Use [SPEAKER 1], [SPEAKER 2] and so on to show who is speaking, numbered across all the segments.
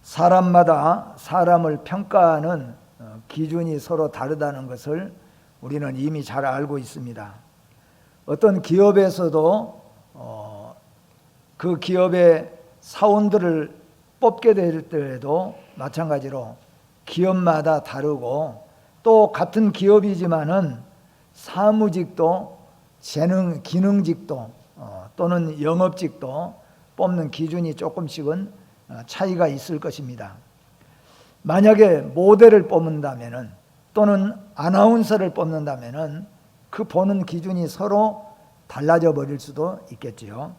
[SPEAKER 1] 사람마다 사람을 평가하는 기준이 서로 다르다는 것을 우리는 이미 잘 알고 있습니다. 어떤 기업에서도 그 기업의 사원들을 뽑게 될 때에도 마찬가지로 기업마다 다르고, 또 같은 기업이지만은 사무직도 기능직도 또는 영업직도 뽑는 기준이 조금씩은 차이가 있을 것입니다. 만약에 모델을 뽑는다면은, 또는 아나운서를 뽑는다면은 그 보는 기준이 서로 달라져 버릴 수도 있겠지요.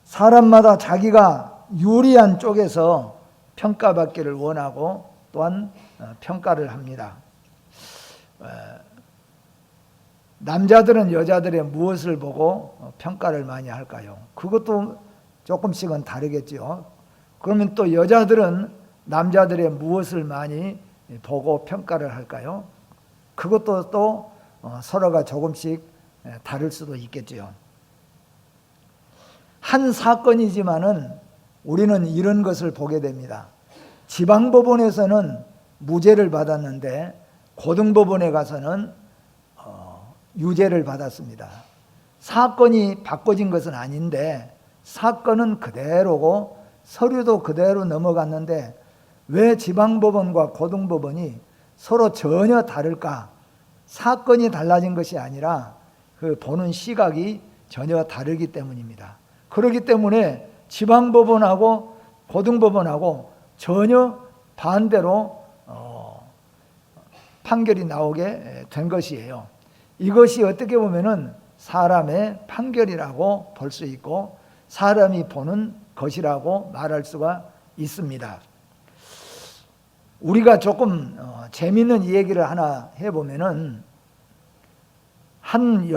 [SPEAKER 1] 사람마다 자기가 유리한 쪽에서 평가받기를 원하고 또한 평가를 합니다. 남자들은 여자들의 무엇을 보고 평가를 많이 할까요? 그것도 조금씩은 다르겠죠. 그러면 또 여자들은 남자들의 무엇을 많이 보고 평가를 할까요? 그것도 또 서로가 조금씩 다를 수도 있겠죠. 한 사건이지만은 우리는 이런 것을 보게 됩니다. 지방법원에서는 무죄를 받았는데 고등법원에 가서는 유죄를 받았습니다. 사건이 바꿔진 것은 아닌데 사건은 그대로고 서류도 그대로 넘어갔는데 왜 지방법원과 고등법원이 서로 전혀 다를까? 사건이 달라진 것이 아니라 그 보는 시각이 전혀 다르기 때문입니다. 그렇기 때문에 지방법원하고 고등법원하고 전혀 반대로 판결이 나오게 된 것이에요. 이것이 어떻게 보면은 사람의 판결이라고 볼 수 있고 사람이 보는 것이라고 말할 수가 있습니다. 우리가 조금 재미있는 얘기를 하나 해보면은, 한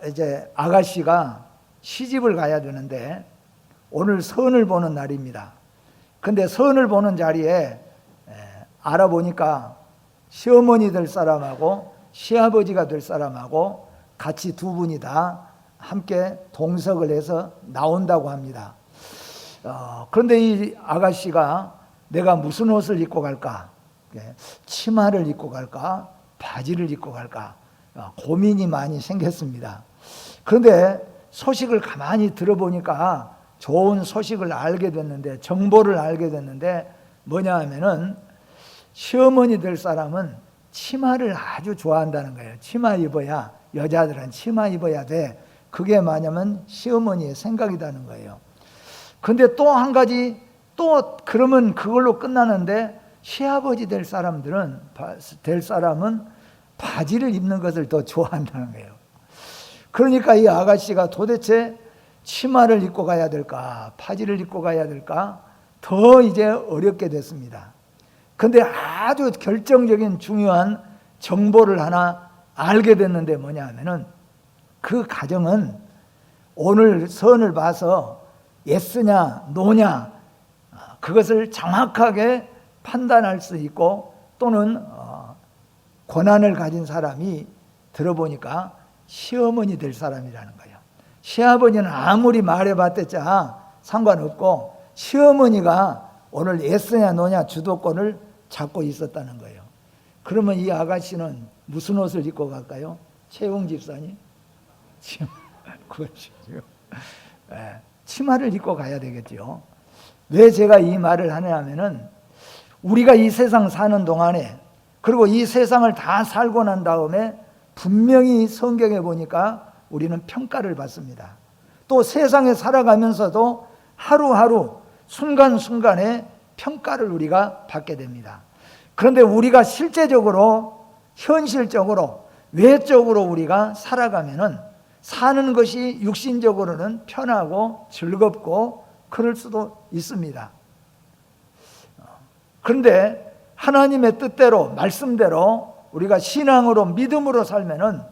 [SPEAKER 1] 이제 아가씨가 시집을 가야 되는데 오늘 선을 보는 날입니다. 근데 선을 보는 자리에 알아보니까 시어머니 될 사람하고 시아버지가 될 사람하고 같이 두 분이 다 함께 동석을 해서 나온다고 합니다. 그런데 이 아가씨가 내가 무슨 옷을 입고 갈까? 치마를 입고 갈까? 바지를 입고 갈까? 고민이 많이 생겼습니다. 그런데 소식을 가만히 들어보니까 좋은 소식을 알게 됐는데, 정보를 알게 됐는데 뭐냐 하면은 시어머니 될 사람은 치마를 아주 좋아한다는 거예요. 치마 입어야, 여자들은 치마 입어야 돼. 그게 뭐냐면 시어머니의 생각이라는 거예요. 근데 또 한 가지, 또 그러면 그걸로 끝나는데 시아버지 될 사람은 바지를 입는 것을 더 좋아한다는 거예요. 그러니까 이 아가씨가 도대체 치마를 입고 가야 될까, 바지를 입고 가야 될까, 더 이제 어렵게 됐습니다. 근데 아주 결정적인 중요한 정보를 하나 알게 됐는데 뭐냐 하면은, 그 가정은 오늘 선을 봐서 예스냐 노냐 그것을 정확하게 판단할 수 있고, 또는 권한을 가진 사람이 들어보니까 시어머니 될 사람이라는 거예요. 시아버지는 아무리 말해봤댔자 상관없고 시어머니가 오늘 예스냐 노냐 주도권을 잡고 있었다는 거예요. 그러면 이 아가씨는 무슨 옷을 입고 갈까요? 최웅 집사님? 치마를 입고 가야 되겠죠. 왜 제가 이 말을 하냐면은, 우리가 이 세상 사는 동안에, 그리고 이 세상을 다 살고 난 다음에 분명히 성경에 보니까 우리는 평가를 받습니다. 또 세상에 살아가면서도 하루하루 순간순간에 평가를 우리가 받게 됩니다. 그런데 우리가 실제적으로, 현실적으로, 외적으로 우리가 살아가면은 사는 것이 육신적으로는 편하고 즐겁고 그럴 수도 있습니다. 그런데 하나님의 뜻대로, 말씀대로 우리가 신앙으로, 믿음으로 살면은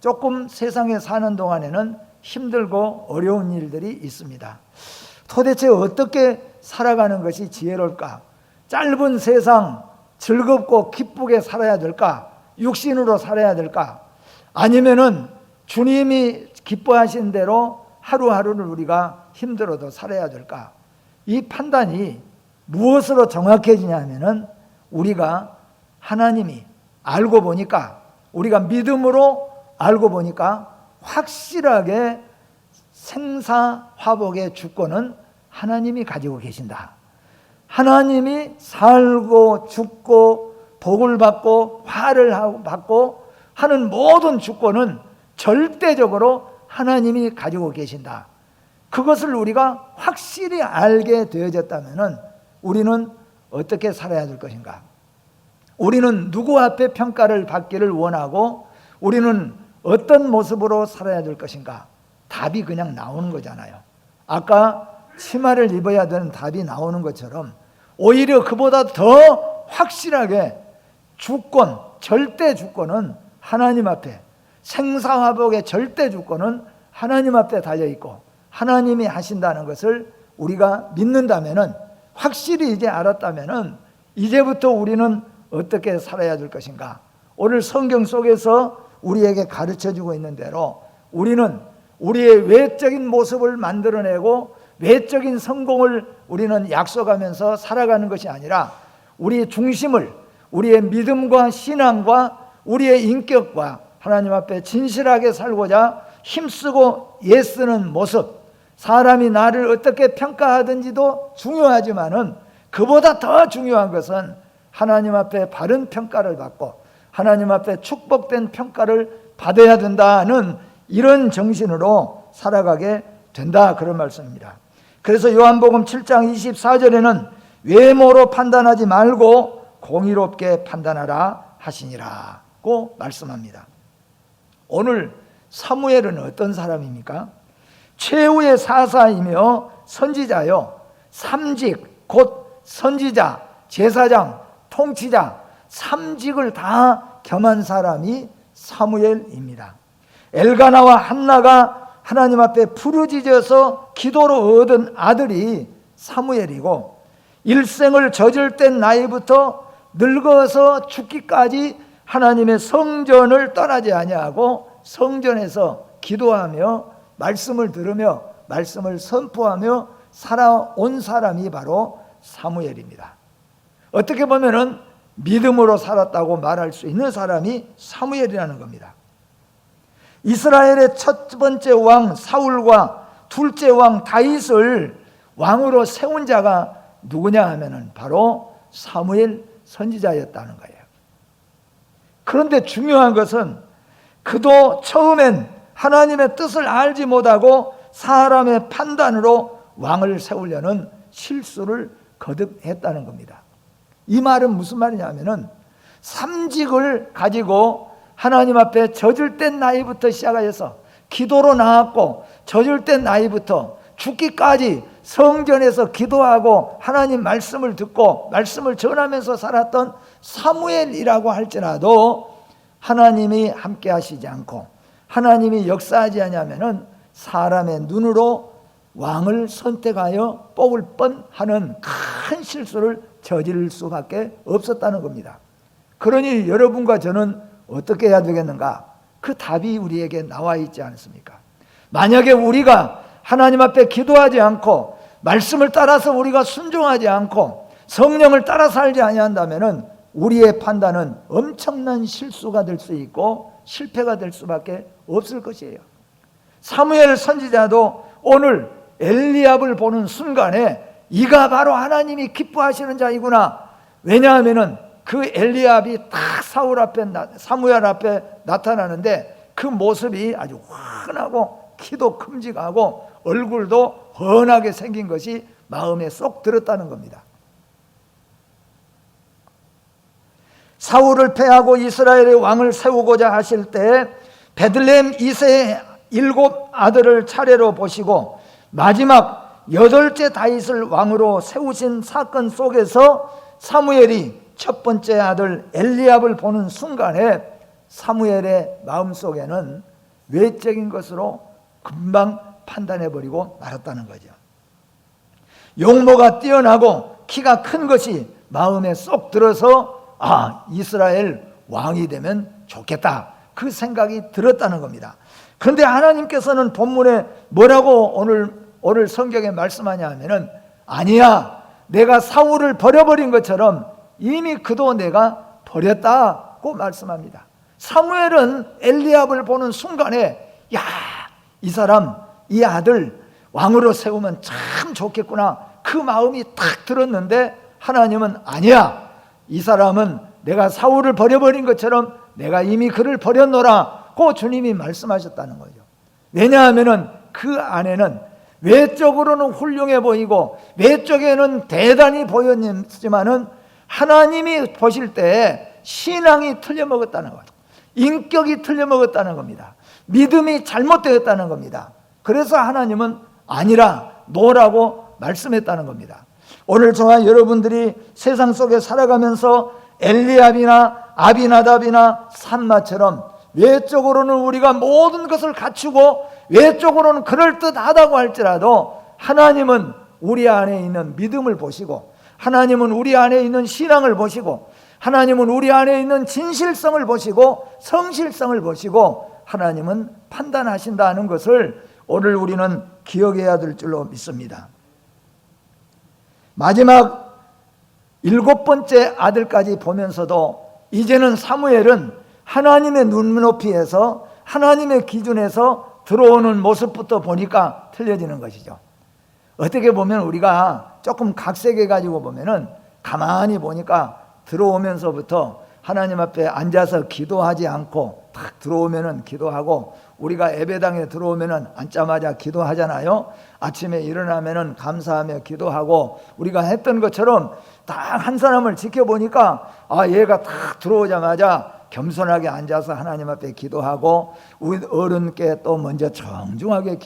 [SPEAKER 1] 조금 세상에 사는 동안에는 힘들고 어려운 일들이 있습니다. 도대체 어떻게 살아가는 것이 지혜로울까? 짧은 세상 즐겁고 기쁘게 살아야 될까? 육신으로 살아야 될까? 아니면은 주님이 기뻐하신 대로 하루하루를 우리가 힘들어도 살아야 될까? 이 판단이 무엇으로 정확해지냐면은 우리가 하나님이 알고 보니까, 우리가 믿음으로 알고 보니까 확실하게 생사화복의 주권은 하나님이 가지고 계신다. 하나님이 살고 죽고 복을 받고 화를 받고 하는 모든 주권은 절대적으로 하나님이 가지고 계신다. 그것을 우리가 확실히 알게 되어졌다면 우리는 어떻게 살아야 될 것인가? 우리는 누구 앞에 평가를 받기를 원하고 우리는 어떤 모습으로 살아야 될 것인가? 답이 그냥 나오는 거잖아요. 아까 치마를 입어야 되는 답이 나오는 것처럼 오히려 그보다 더 확실하게 주권, 절대 주권은 하나님 앞에, 생사화복의 절대 주권은 하나님 앞에 달려있고 하나님이 하신다는 것을 우리가 믿는다면, 확실히 이제 알았다면 이제부터 우리는 어떻게 살아야 될 것인가? 오늘 성경 속에서 우리에게 가르쳐주고 있는 대로 우리는 우리의 외적인 모습을 만들어내고 외적인 성공을 우리는 약속하면서 살아가는 것이 아니라 우리의 중심을, 우리의 믿음과 신앙과 우리의 인격과 하나님 앞에 진실하게 살고자 힘쓰고 애쓰는 모습, 사람이 나를 어떻게 평가하든지도 중요하지만은 그보다 더 중요한 것은 하나님 앞에 바른 평가를 받고 하나님 앞에 축복된 평가를 받아야 된다는 이런 정신으로 살아가게 된다, 그런 말씀입니다. 그래서 요한복음 7장 24절에는 외모로 판단하지 말고 공의롭게 판단하라 하시니라고 말씀합니다. 오늘 사무엘은 어떤 사람입니까? 최후의 사사이며 선지자요, 삼직 곧 선지자, 제사장, 통치자, 삼직을 다 겸한 사람이 사무엘입니다. 엘가나와 한나가 하나님 앞에 부르짖어서 기도로 얻은 아들이 사무엘이고, 일생을 저질된 나이부터 늙어서 죽기까지 하나님의 성전을 떠나지 아니하고 성전에서 기도하며 말씀을 들으며 말씀을 선포하며 살아온 사람이 바로 사무엘입니다. 어떻게 보면은 믿음으로 살았다고 말할 수 있는 사람이 사무엘이라는 겁니다. 이스라엘의 첫 번째 왕 사울과 둘째 왕 다윗을 왕으로 세운 자가 누구냐 하면은 바로 사무엘 선지자였다는 거예요. 그런데 중요한 것은 그도 처음엔 하나님의 뜻을 알지 못하고 사람의 판단으로 왕을 세우려는 실수를 거듭했다는 겁니다. 이 말은 무슨 말이냐면은 삼직을 가지고 하나님 앞에 젖을땐 나이부터 시작하여서 기도로 나왔고 젖을땐 나이부터 죽기까지 성전에서 기도하고 하나님 말씀을 듣고 말씀을 전하면서 살았던 사무엘이라고 할지라도 하나님이 함께 하시지 않고 하나님이 역사하지 않으면은 사람의 눈으로 왕을 선택하여 뽑을 뻔하는 큰 실수를 저지를 수밖에 없었다는 겁니다. 그러니 여러분과 저는 어떻게 해야 되겠는가? 그 답이 우리에게 나와 있지 않습니까? 만약에 우리가 하나님 앞에 기도하지 않고 말씀을 따라서 우리가 순종하지 않고 성령을 따라 살지 아니한다면은 우리의 판단은 엄청난 실수가 될 수 있고 실패가 될 수밖에 없을 것이에요. 사무엘 선지자도 오늘 엘리압을 보는 순간에 이가 바로 하나님이 기뻐하시는 자이구나. 왜냐하면은 그 엘리압이 딱 사무엘 앞에 나타나는데 그 모습이 아주 환하고 키도 큼직하고 얼굴도 훤하게 생긴 것이 마음에 쏙 들었다는 겁니다. 사울을 패하고 이스라엘의 왕을 세우고자 하실 때 베들레헴 이새의 7 아들을 차례로 보시고 마지막 8째 다윗을 왕으로 세우신 사건 속에서 사무엘이 첫 번째 아들 엘리압을 보는 순간에 사무엘의 마음속에는 외적인 것으로 금방 판단해버리고 말았다는 거죠. 용모가 뛰어나고 키가 큰 것이 마음에 쏙 들어서 이스라엘 왕이 되면 좋겠다, 그 생각이 들었다는 겁니다. 그런데 하나님께서는 본문에 뭐라고 오늘 성경에 말씀하냐 하면은 아니야, 내가 사울을 버려버린 것처럼 이미 그도 내가 버렸다고 말씀합니다. 사무엘은 엘리압을 보는 순간에 야, 이 사람, 이 아들 왕으로 세우면 참 좋겠구나, 그 마음이 탁 들었는데 하나님은 아니야, 이 사람은 내가 사울을 버려버린 것처럼 내가 이미 그를 버렸노라고 주님이 말씀하셨다는 거죠. 왜냐하면 그 안에는 외적으로는 훌륭해 보이고 외적에는 대단히 보였지만은 하나님이 보실 때 신앙이 틀려먹었다는 거예요. 인격이 틀려먹었다는 겁니다. 믿음이 잘못되었다는 겁니다. 그래서 하나님은 아니라 노라고 말씀했다는 겁니다. 오늘 저와 여러분들이 세상 속에 살아가면서 엘리압이나 아비나답이나 삼마처럼 외적으로는 우리가 모든 것을 갖추고 외적으로는 그럴듯하다고 할지라도 하나님은 우리 안에 있는 믿음을 보시고, 하나님은 우리 안에 있는 신앙을 보시고, 하나님은 우리 안에 있는 진실성을 보시고 성실성을 보시고 하나님은 판단하신다는 것을 오늘 우리는 기억해야 될 줄로 믿습니다. 마지막 7번째 아들까지 보면서도 이제는 사무엘은 하나님의 눈높이에서, 하나님의 기준에서 들어오는 모습부터 보니까 틀려지는 것이죠. 어떻게 보면 우리가 조금 각색해 가지고 보면은 가만히 보니까 들어오면서부터 하나님 앞에 앉아서 기도하지 않고 딱 들어오면은 기도하고, 우리가 예배당에 들어오면은 앉자마자 기도하잖아요. 아침에 일어나면은 감사하며 기도하고, 우리가 했던 것처럼 딱 한 사람을 지켜보니까 아, 얘가 딱 들어오자마자 겸손하게 앉아서 하나님 앞에 기도하고, 우리 어른께 또 먼저 정중하게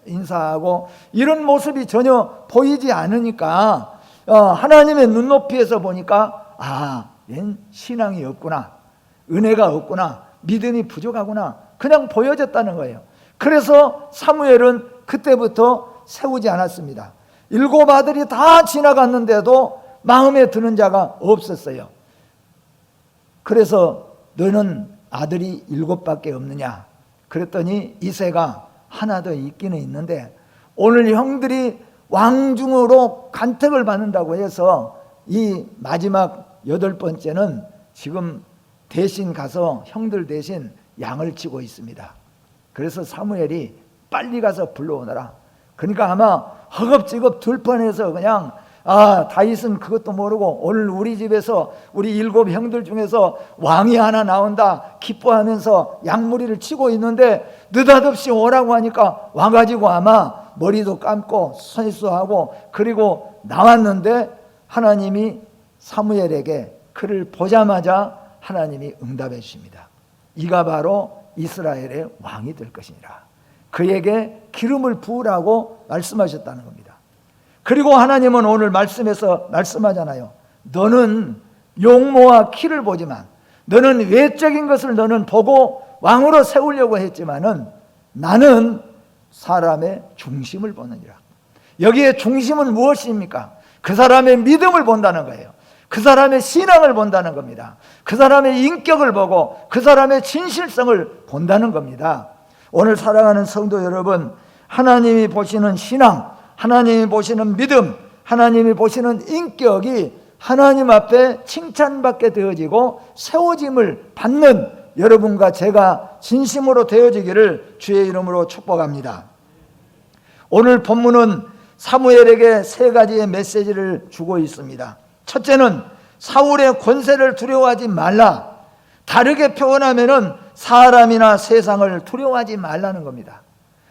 [SPEAKER 1] 인사하고, 이런 모습이 전혀 보이지 않으니까 하나님의 눈높이에서 보니까 아, 얜 신앙이 없구나, 은혜가 없구나, 믿음이 부족하구나, 그냥 보여졌다는 거예요. 그래서 사무엘은 그때부터 세우지 않았습니다. 7 아들이 다 지나갔는데도 마음에 드는 자가 없었어요. 그래서 너는 아들이 7밖에 없느냐 그랬더니 이새가 하나 더 있기는 있는데, 오늘 형들이 왕중으로 간택을 받는다고 해서 이 마지막 8번째는 지금 대신 가서 형들 대신 양을 치고 있습니다. 그래서 사무엘이 빨리 가서 불러오너라. 그러니까 아마 허겁지겁 들판에서 그냥 다윗은 그것도 모르고 오늘 우리 집에서 우리 7 형들 중에서 왕이 하나 나온다 기뻐하면서 양무리를 치고 있는데 느닷없이 오라고 하니까 와가지고 아마 머리도 감고 세수하고 그리고 나왔는데, 하나님이 사무엘에게 그를 보자마자 하나님이 응답해 주십니다. 이가 바로 이스라엘의 왕이 될 것이니라. 그에게 기름을 부으라고 말씀하셨다는 겁니다. 그리고 하나님은 오늘 말씀에서 말씀하잖아요. 너는 용모와 키를 보지만, 너는 외적인 것을 너는 보고 왕으로 세우려고 했지만은 나는 사람의 중심을 보느니라. 여기에 중심은 무엇입니까? 그 사람의 믿음을 본다는 거예요. 그 사람의 신앙을 본다는 겁니다. 그 사람의 인격을 보고 그 사람의 진실성을 본다는 겁니다. 오늘 사랑하는 성도 여러분, 하나님이 보시는 신앙, 하나님이 보시는 믿음, 하나님이 보시는 인격이 하나님 앞에 칭찬받게 되어지고 세워짐을 받는 여러분과 제가 진심으로 되어지기를 주의 이름으로 축복합니다. 오늘 본문은 사무엘에게 3가지의 메시지를 주고 있습니다. 첫째는 사울의 권세를 두려워하지 말라. 다르게 표현하면은 사람이나 세상을 두려워하지 말라는 겁니다.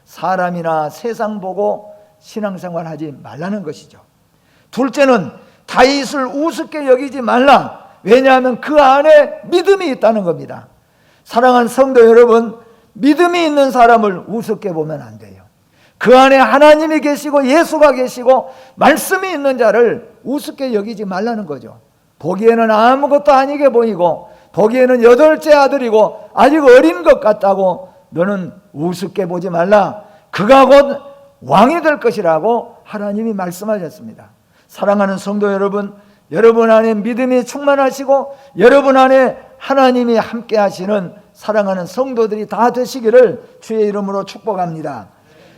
[SPEAKER 1] 사람이나 세상 보고 신앙생활하지 말라는 것이죠. 둘째는 다윗을 우습게 여기지 말라. 왜냐하면 그 안에 믿음이 있다는 겁니다. 사랑하는 성도 여러분, 믿음이 있는 사람을 우습게 보면 안 돼요. 그 안에 하나님이 계시고 예수가 계시고 말씀이 있는 자를 우습게 여기지 말라는 거죠. 보기에는 아무것도 아니게 보이고 보기에는 8째 아들이고 아직 어린 것 같다고 너는 우습게 보지 말라. 그가 곧 왕이 될 것이라고 하나님이 말씀하셨습니다. 사랑하는 성도 여러분, 여러분 안에 믿음이 충만하시고 여러분 안에 하나님이 함께 하시는 사랑하는 성도들이 다 되시기를 주의 이름으로 축복합니다.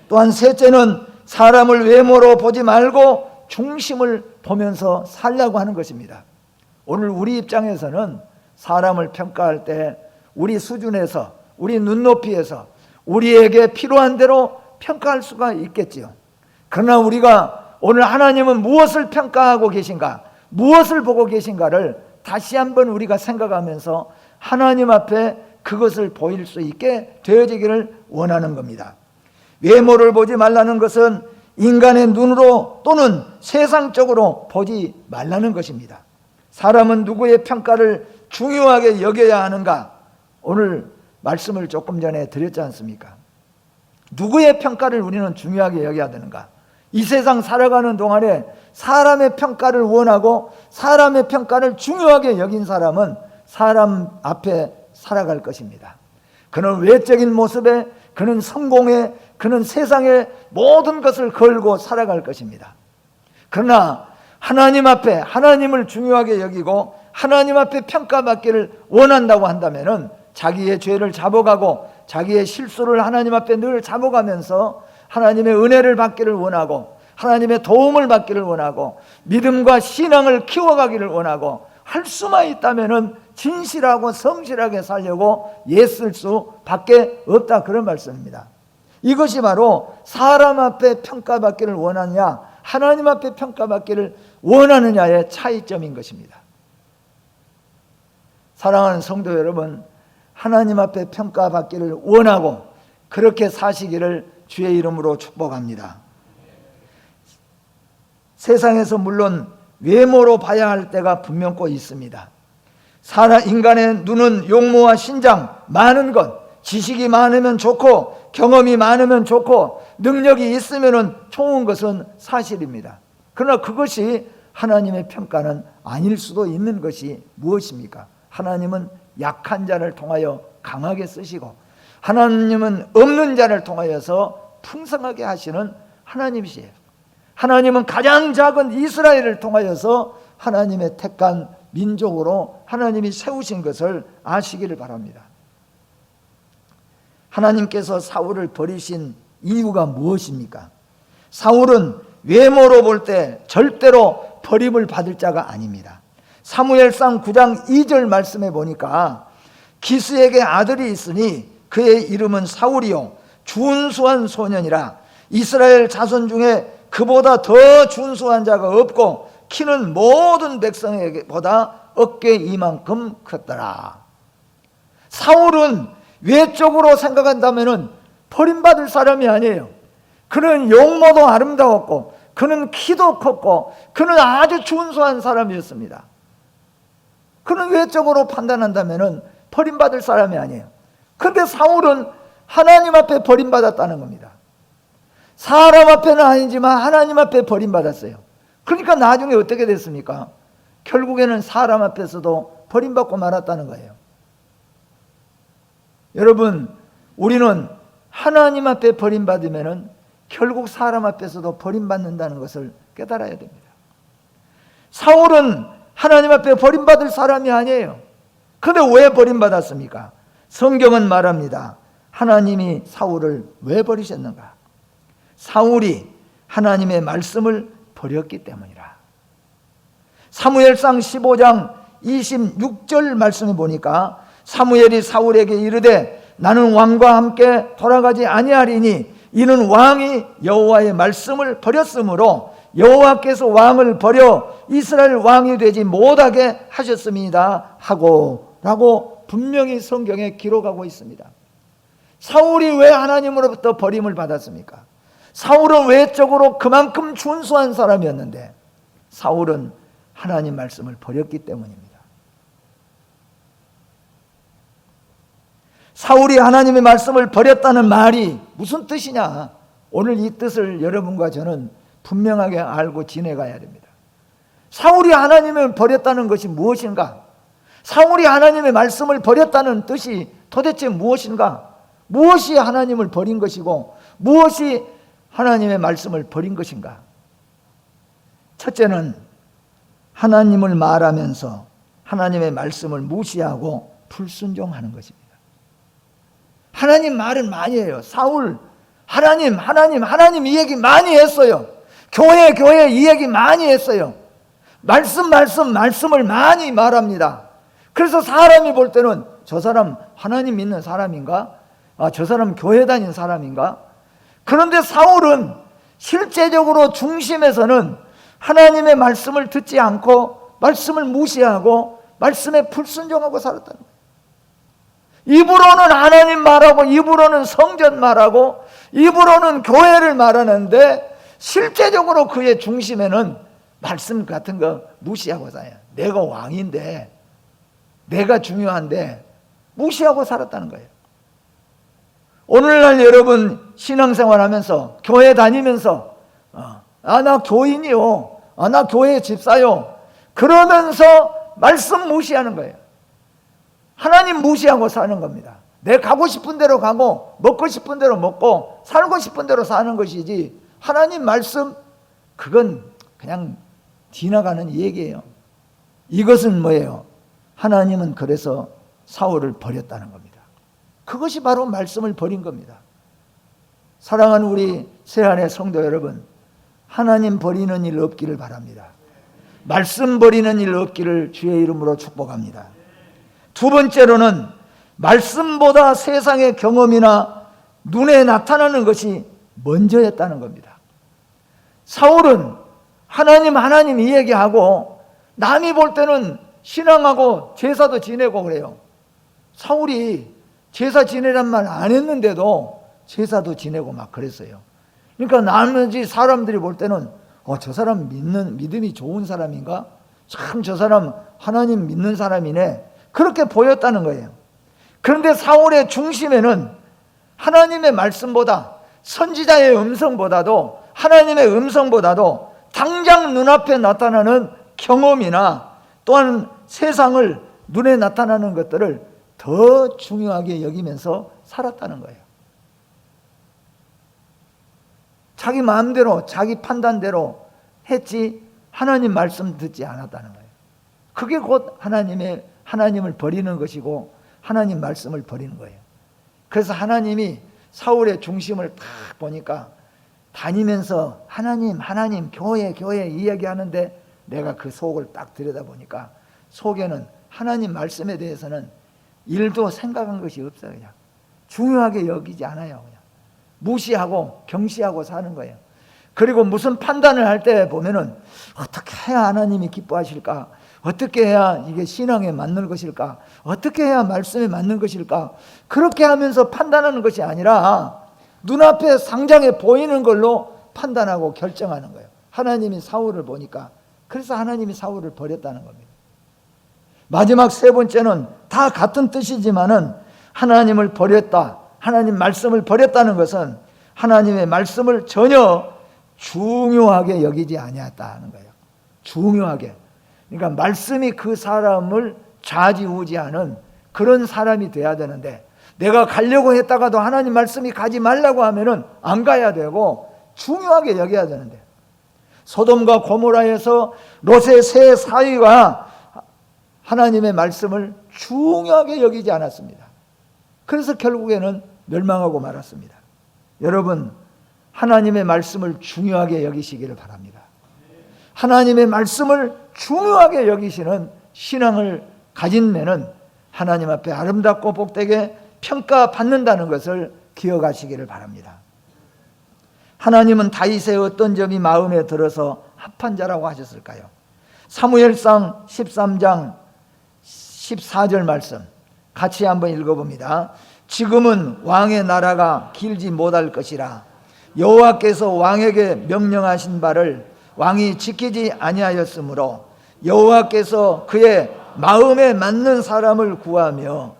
[SPEAKER 1] 또한 셋째는 사람을 외모로 보지 말고 중심을 보면서 살려고 하는 것입니다. 오늘 우리 입장에서는 사람을 평가할 때 우리 수준에서, 우리 눈높이에서 우리에게 필요한 대로 평가할 수가 있겠지요. 그러나 우리가 오늘 하나님은 무엇을 평가하고 계신가, 무엇을 보고 계신가를 다시 한번 우리가 생각하면서 하나님 앞에 그것을 보일 수 있게 되어지기를 원하는 겁니다. 외모를 보지 말라는 것은 인간의 눈으로 또는 세상적으로 보지 말라는 것입니다. 사람은 누구의 평가를 중요하게 여겨야 하는가? 오늘 말씀을 조금 전에 드렸지 않습니까? 누구의 평가를 우리는 중요하게 여겨야 되는가? 이 세상 살아가는 동안에 사람의 평가를 원하고 사람의 평가를 중요하게 여긴 사람은 사람 앞에 살아갈 것입니다. 그는 외적인 모습에, 그는 성공에, 그는 세상의 모든 것을 걸고 살아갈 것입니다. 그러나 하나님 앞에 하나님을 중요하게 여기고 하나님 앞에 평가받기를 원한다고 한다면은 자기의 죄를 잡아가고 자기의 실수를 하나님 앞에 늘 잡아가면서 하나님의 은혜를 받기를 원하고 하나님의 도움을 받기를 원하고 믿음과 신앙을 키워가기를 원하고 할 수만 있다면은 진실하고 성실하게 살려고 애쓸 수밖에 없다, 그런 말씀입니다. 이것이 바로 사람 앞에 평가받기를 원하느냐 하나님 앞에 평가받기를 원하느냐의 차이점인 것입니다. 사랑하는 성도 여러분, 하나님 앞에 평가받기를 원하고 그렇게 사시기를 주의 이름으로 축복합니다. 세상에서 물론 외모로 봐야 할 때가 분명코 있습니다. 인간의 눈은 용모와 신장, 많은 것, 지식이 많으면 좋고 경험이 많으면 좋고 능력이 있으면 좋은 것은 사실입니다. 그러나 그것이 하나님의 평가는 아닐 수도 있는 것이 무엇입니까? 하나님은 약한 자를 통하여 강하게 쓰시고 하나님은 없는 자를 통하여서 풍성하게 하시는 하나님이시에요. 하나님은 가장 작은 이스라엘을 통하여서 하나님의 택한 민족으로 하나님이 세우신 것을 아시기를 바랍니다. 하나님께서 사울을 버리신 이유가 무엇입니까? 사울은 외모로 볼 때 절대로 버림을 받을 자가 아닙니다. 사무엘상 9장 2절 말씀에 보니까 기스에게 아들이 있으니 그의 이름은 사울이요 준수한 소년이라 이스라엘 자손 중에 그보다 더 준수한 자가 없고 키는 모든 백성에게보다 어깨 이만큼 컸더라. 사울은 외적으로 생각한다면 버림받을 사람이 아니에요. 그는 용모도 아름다웠고 그는 키도 컸고 그는 아주 준수한 사람이었습니다. 그는 외적으로 판단한다면 버림받을 사람이 아니에요. 그런데 사울은 하나님 앞에 버림받았다는 겁니다. 사람 앞에는 아니지만 하나님 앞에 버림받았어요. 그러니까 나중에 어떻게 됐습니까? 결국에는 사람 앞에서도 버림받고 말았다는 거예요. 여러분, 우리는 하나님 앞에 버림받으면 결국 사람 앞에서도 버림받는다는 것을 깨달아야 됩니다. 사울은 하나님 앞에 버림받을 사람이 아니에요. 그런데 왜 버림받았습니까? 성경은 말합니다. 하나님이 사울을 왜 버리셨는가? 사울이 하나님의 말씀을 버렸기 때문이라. 사무엘상 15장 26절 말씀에 보니까 사무엘이 사울에게 이르되 나는 왕과 함께 돌아가지 아니하리니 이는 왕이 여호와의 말씀을 버렸으므로 여호와께서 왕을 버려 이스라엘 왕이 되지 못하게 하셨습니다 하고 라고 분명히 성경에 기록하고 있습니다. 사울이 왜 하나님으로부터 버림을 받았습니까? 사울은 외적으로 그만큼 준수한 사람이었는데 사울은 하나님 말씀을 버렸기 때문입니다. 사울이 하나님의 말씀을 버렸다는 말이 무슨 뜻이냐? 오늘 이 뜻을 여러분과 저는 분명하게 알고 지내가야 됩니다. 사울이 하나님을 버렸다는 것이 무엇인가? 사울이 하나님의 말씀을 버렸다는 뜻이 도대체 무엇인가? 무엇이 하나님을 버린 것이고 무엇이 하나님의 말씀을 버린 것인가? 첫째는 하나님을 말하면서 하나님의 말씀을 무시하고 불순종하는 것입니다. 하나님 말은 많이 해요. 사울 하나님 이 얘기 많이 했어요. 교회 이 얘기 많이 했어요. 말씀을 많이 말합니다. 그래서 사람이 볼 때는 저 사람 하나님 믿는 사람인가? 저 사람 교회 다니는 사람인가? 그런데 사울은 실제적으로 중심에서는 하나님의 말씀을 듣지 않고 말씀을 무시하고 말씀에 불순종하고 살았다는 거예요. 입으로는 하나님 말하고 입으로는 성전 말하고 입으로는 교회를 말하는데 실제적으로 그의 중심에는 말씀 같은 거 무시하고 살아요. 내가 왕인데, 내가 중요한데 무시하고 살았다는 거예요. 오늘날 여러분 신앙생활 하면서 교회 다니면서 나 교인이요, 나 교회 집사요 그러면서 말씀 무시하는 거예요. 하나님 무시하고 사는 겁니다. 내 가고 싶은 대로 가고 먹고 싶은 대로 먹고 살고 싶은 대로 사는 것이지 하나님 말씀 그건 그냥 지나가는 얘기예요. 이것은 뭐예요? 하나님은 그래서 사울을 버렸다는 겁니다. 그것이 바로 말씀을 버린 겁니다. 사랑하는 우리 새안의 성도 여러분, 하나님 버리는 일 없기를 바랍니다. 말씀 버리는 일 없기를 주의 이름으로 축복합니다. 두 번째로는 말씀보다 세상의 경험이나 눈에 나타나는 것이 먼저였다는 겁니다. 사울은 하나님 이 얘기하고 남이 볼 때는 신앙하고 제사도 지내고 그래요. 사울이 제사 지내란 말 안 했는데도 제사도 지내고 막 그랬어요. 그러니까 나머지 사람들이 볼 때는 저 사람 믿음이 좋은 사람인가? 참 저 사람 하나님 믿는 사람이네. 그렇게 보였다는 거예요. 그런데 사울의 중심에는 하나님의 말씀보다 선지자의 음성보다도 하나님의 음성보다도 당장 눈앞에 나타나는 경험이나 또한 세상을 눈에 나타나는 것들을 더 중요하게 여기면서 살았다는 거예요. 자기 마음대로 자기 판단대로 했지 하나님 말씀 듣지 않았다는 거예요. 그게 곧 하나님을 버리는 것이고 하나님 말씀을 버리는 거예요. 그래서 하나님이 사울의 중심을 딱 보니까 다니면서 하나님 교회 이야기하는데 내가 그 속을 딱 들여다보니까 속에는 하나님 말씀에 대해서는 일도 생각한 것이 없어요. 그냥 중요하게 여기지 않아요. 그냥 무시하고 경시하고 사는 거예요. 그리고 무슨 판단을 할 때 보면은 어떻게 해야 하나님이 기뻐하실까? 어떻게 해야 이게 신앙에 맞는 것일까? 어떻게 해야 말씀에 맞는 것일까? 그렇게 하면서 판단하는 것이 아니라 눈앞에 상장에 보이는 걸로 판단하고 결정하는 거예요. 하나님이 사울을 보니까 그래서 하나님이 사울을 버렸다는 겁니다. 마지막 세 번째는 다 같은 뜻이지만은 하나님을 버렸다, 하나님 말씀을 버렸다는 것은 하나님의 말씀을 전혀 중요하게 여기지 아니었다는 거예요. 중요하게. 그러니까 말씀이 그 사람을 좌지우지하는 그런 사람이 돼야 되는데 내가 가려고 했다가도 하나님 말씀이 가지 말라고 하면은 안 가야 되고 중요하게 여겨야 되는데 소돔과 고모라에서 롯의 세 사위가 하나님의 말씀을 중요하게 여기지 않았습니다. 그래서 결국에는 멸망하고 말았습니다. 여러분, 하나님의 말씀을 중요하게 여기시기를 바랍니다. 하나님의 말씀을 중요하게 여기시는 신앙을 가진 매는 하나님 앞에 아름답고 복되게 평가받는다는 것을 기억하시기를 바랍니다. 하나님은 다윗의 어떤 점이 마음에 들어서 합한 자라고 하셨을까요? 사무엘상 13장 14절 말씀 같이 한번 읽어봅니다. 지금은 왕의 나라가 길지 못할 것이라 여호와께서 왕에게 명령하신 바를 왕이 지키지 아니하였으므로 여호와께서 그의 마음에 맞는 사람을 구하며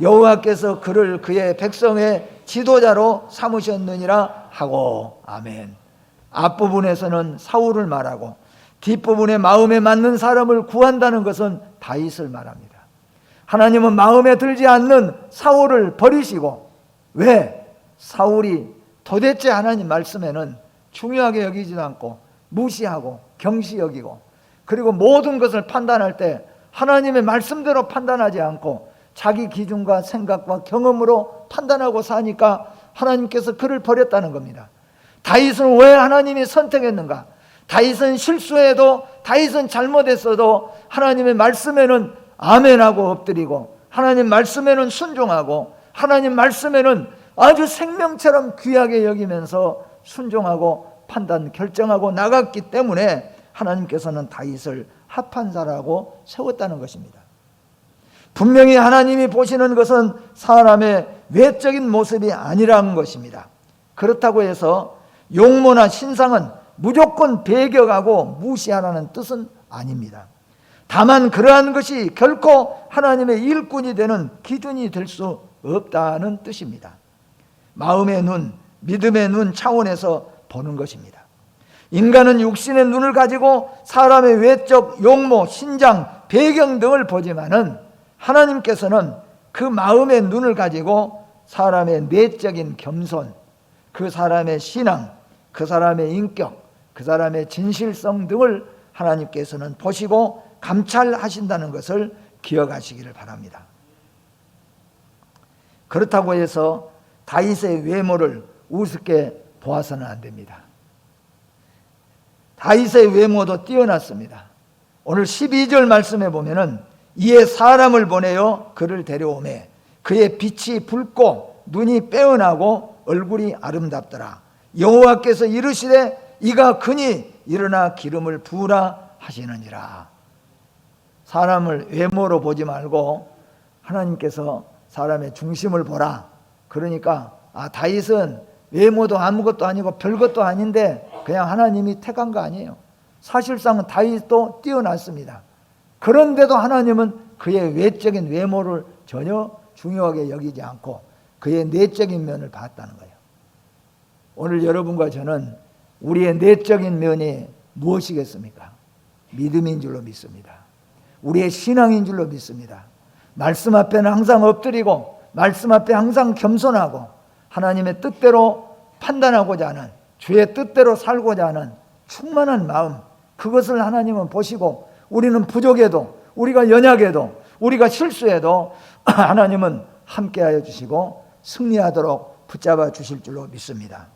[SPEAKER 1] 여호와께서 그를 그의 백성의 지도자로 삼으셨느니라 하고. 아멘. 앞부분에서는 사울을 말하고 뒷부분에 마음에 맞는 사람을 구한다는 것은 다윗을 말합니다. 하나님은 마음에 들지 않는 사울을 버리시고, 왜? 사울이 도대체 하나님 말씀에는 중요하게 여기지도 않고 무시하고 경시 여기고, 그리고 모든 것을 판단할 때 하나님의 말씀대로 판단하지 않고 자기 기준과 생각과 경험으로 판단하고 사니까 하나님께서 그를 버렸다는 겁니다. 다윗은 왜 하나님이 선택했는가? 다윗은 실수해도, 다윗은 잘못했어도 하나님의 말씀에는 아멘하고 엎드리고, 하나님 말씀에는 순종하고, 하나님 말씀에는 아주 생명처럼 귀하게 여기면서 순종하고 판단 결정하고 나갔기 때문에 하나님께서는 다윗을 합한 자라고 세웠다는 것입니다. 분명히 하나님이 보시는 것은 사람의 외적인 모습이 아니라는 것입니다. 그렇다고 해서 용모나 신상은 무조건 배격하고 무시하라는 뜻은 아닙니다. 다만 그러한 것이 결코 하나님의 일꾼이 되는 기준이 될 수 없다는 뜻입니다. 마음의 눈, 믿음의 눈 차원에서 보는 것입니다. 인간은 육신의 눈을 가지고 사람의 외적 용모, 신장, 배경 등을 보지만은 하나님께서는 그 마음의 눈을 가지고 사람의 내적인 겸손, 그 사람의 신앙, 그 사람의 인격, 그 사람의 진실성 등을 하나님께서는 보시고 감찰하신다는 것을 기억하시기를 바랍니다. 그렇다고 해서 다윗의 외모를 우습게 보아서는 안 됩니다. 다윗의 외모도 뛰어났습니다. 오늘 12절 말씀에 보면은 이에 사람을 보내어 그를 데려오매 그의 빛이 붉고 눈이 빼어나고 얼굴이 아름답더라. 여호와께서 이르시되 이가 그니 일어나 기름을 부으라 하시느니라. 사람을 외모로 보지 말고 하나님께서 사람의 중심을 보라. 그러니까 다윗은 외모도 아무것도 아니고 별것도 아닌데 그냥 하나님이 택한 거 아니에요. 사실상 다윗도 뛰어났습니다. 그런데도 하나님은 그의 외적인 외모를 전혀 중요하게 여기지 않고 그의 내적인 면을 봤다는 거예요. 오늘 여러분과 저는 우리의 내적인 면이 무엇이겠습니까? 믿음인 줄로 믿습니다. 우리의 신앙인 줄로 믿습니다. 말씀 앞에는 항상 엎드리고 말씀 앞에 항상 겸손하고 하나님의 뜻대로 판단하고자 하는, 주의 뜻대로 살고자 하는 충만한 마음, 그것을 하나님은 보시고 우리는 부족해도, 우리가 연약해도, 우리가 실수해도 하나님은 함께하여 주시고 승리하도록 붙잡아 주실 줄로 믿습니다.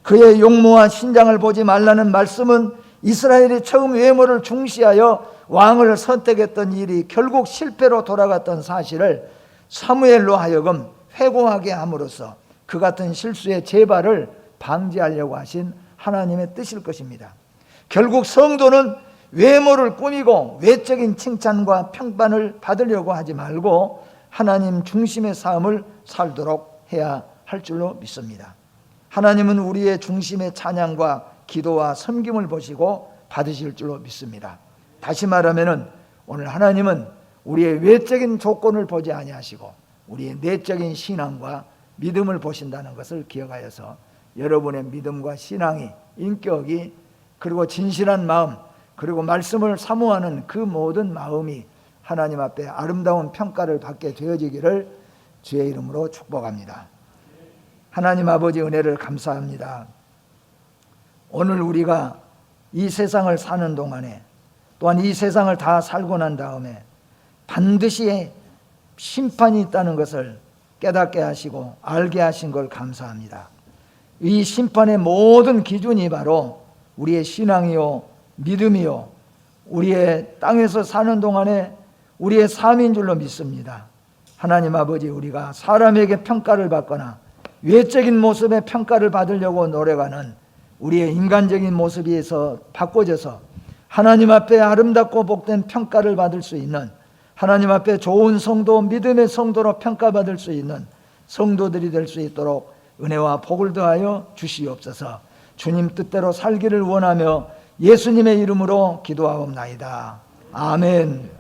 [SPEAKER 1] 그의 용모와 신장을 보지 말라는 말씀은 이스라엘이 처음 외모를 중시하여 왕을 선택했던 일이 결국 실패로 돌아갔던 사실을 사무엘로 하여금 회고하게 함으로써 그 같은 실수의 재발을 방지하려고 하신 하나님의 뜻일 것입니다. 결국 성도는 외모를 꾸미고 외적인 칭찬과 평판을 받으려고 하지 말고 하나님 중심의 삶을 살도록 해야 할 줄로 믿습니다. 하나님은 우리의 중심의 찬양과 기도와 섬김을 보시고 받으실 줄로 믿습니다. 다시 말하면 오늘 하나님은 우리의 외적인 조건을 보지 아니하시고 우리의 내적인 신앙과 믿음을 보신다는 것을 기억하여서 여러분의 믿음과 신앙이, 인격이, 그리고 진실한 마음, 그리고 말씀을 사모하는 그 모든 마음이 하나님 앞에 아름다운 평가를 받게 되어지기를 주의 이름으로 축복합니다. 하나님 아버지 은혜를 감사합니다. 오늘 우리가 이 세상을 사는 동안에 또한 이 세상을 다 살고 난 다음에 반드시 심판이 있다는 것을 깨닫게 하시고 알게 하신 걸 감사합니다. 이 심판의 모든 기준이 바로 우리의 신앙이요, 믿음이요, 우리의 땅에서 사는 동안에 우리의 삶인 줄로 믿습니다. 하나님 아버지, 우리가 사람에게 평가를 받거나 외적인 모습의 평가를 받으려고 노력하는 우리의 인간적인 모습에서 바꿔져서 하나님 앞에 아름답고 복된 평가를 받을 수 있는, 하나님 앞에 좋은 성도, 믿음의 성도로 평가받을 수 있는 성도들이 될 수 있도록 은혜와 복을 더하여 주시옵소서. 주님 뜻대로 살기를 원하며 예수님의 이름으로 기도하옵나이다. 아멘.